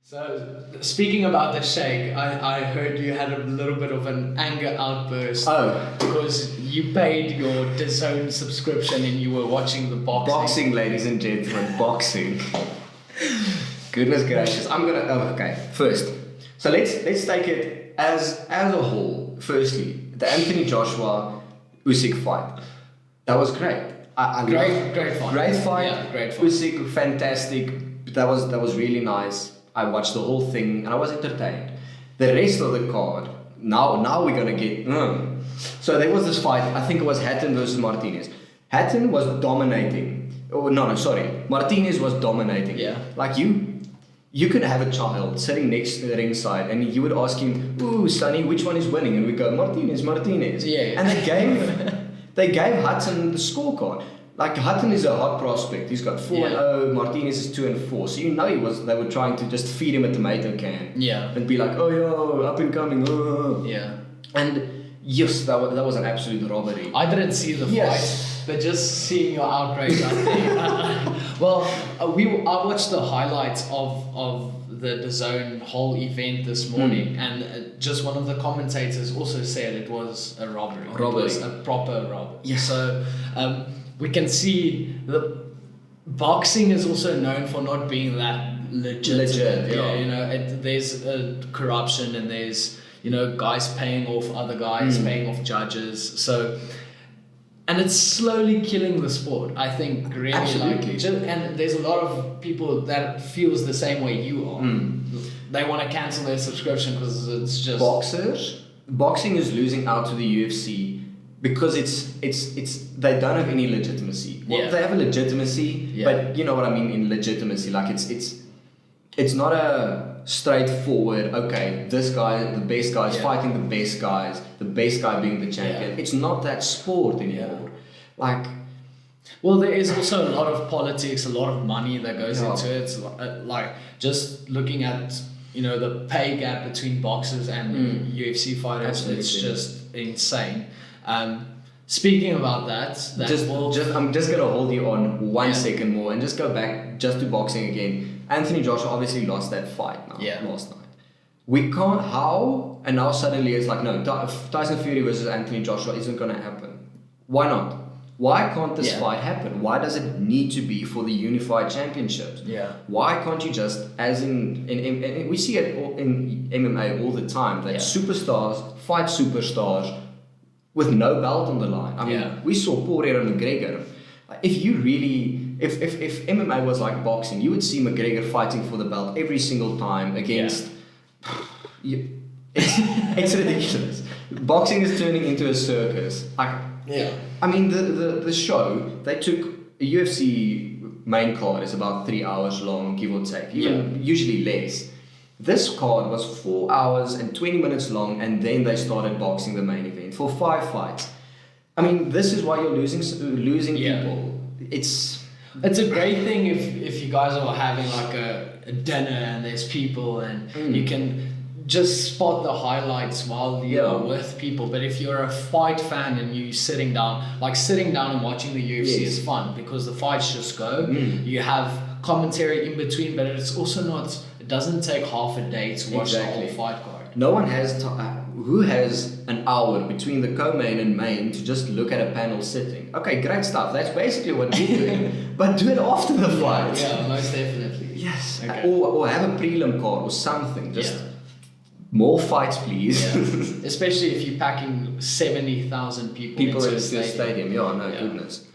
So, speaking about the shake, I heard you had a little bit of an anger outburst. Because you paid your DAZN subscription and you were watching the boxing. Boxing, ladies and gentlemen, boxing. Goodness gracious. Okay, first. So let's take it as a whole. Firstly, the Anthony Joshua Usyk fight. That was great. Great fight. Great fight. Yeah, great fight. Usyk, fantastic. That was really nice. I watched the whole thing and I was entertained. The rest of the card, now we're gonna get. So there was this fight. I think it was Hatton versus Martinez. Hatton was dominating. Oh no, sorry. Martinez was dominating. Yeah. Like you could have a child sitting next to the ringside and you would ask him, "Ooh, Sonny, which one is winning?" And we go, Martinez. Yeah. And they gave Hudson the scorecard. Like Hutton is a hot prospect. He's got 4-0. Martinez is 2-4. So they were trying to just feed him a tomato can. Yeah. And be like, oh yo, up and coming. Oh. Yeah. And yes, that was an absolute robbery. I didn't see the fight, but just seeing your outrage, I think. I watched the highlights of the DAZN whole event this morning, and just one of the commentators also said it was a robbery. It was a proper robbery. Yes. So we can see the boxing is also known for not being that legit. Yeah. There's corruption and there's guys paying off other guys, paying off judges. So. And it's slowly killing the sport, I think, really. Absolutely. And there's a lot of people that feels the same way you are. They want to cancel their subscription because it's just... Boxing is losing out to the UFC because it's they don't have any legitimacy. Well, they have a legitimacy, but you know what I mean in legitimacy. Like it's not a straightforward, okay, this guy, the best guy is fighting the best guys, the best guy being the champion. It's not that sport anymore. Well, there is also a lot of politics, a lot of money that goes into it. Like just looking at the pay gap between boxers and UFC fighters, it's just insane. Speaking about that, I'm just gonna hold you on 1 second more and just go back just to boxing again. Anthony Joshua obviously lost that fight last night. We can't, and now suddenly it's like, no, Tyson Fury versus Anthony Joshua isn't going to happen. Why not? Why can't this fight happen? Why does it need to be for the unified championships? Yeah. Why can't you just, as in we see it in MMA all the time, that superstars fight superstars with no belt on the line. I mean, we saw Poirier and McGregor. If MMA was like boxing, you would see McGregor fighting for the belt every single time against... It's ridiculous. Boxing is turning into a circus. I mean, the show, they took... A UFC main card is about 3 hours long, give or take. Usually less. This card was 4 hours and 20 minutes long, and then they started boxing the main event for 5 fights. I mean, this is why you're losing people. It's a great thing if you guys are having like a dinner and there's people and you can just spot the highlights while you're with people. But if you're a fight fan and you're sitting down and watching the UFC is fun because the fights just go. You have commentary in between, but it's also not. It doesn't take half a day to watch the whole fight card. No one has who has an hour between the co-main and main to just look at a panel sitting. Okay, great stuff. That's basically what we're doing. But do it after the fight. Yeah, most definitely. Yes. Okay. Or have a prelim card or something. Just more fights, please. Yeah. Especially if you're packing 70,000 people into the stadium. Yeah, no, goodness.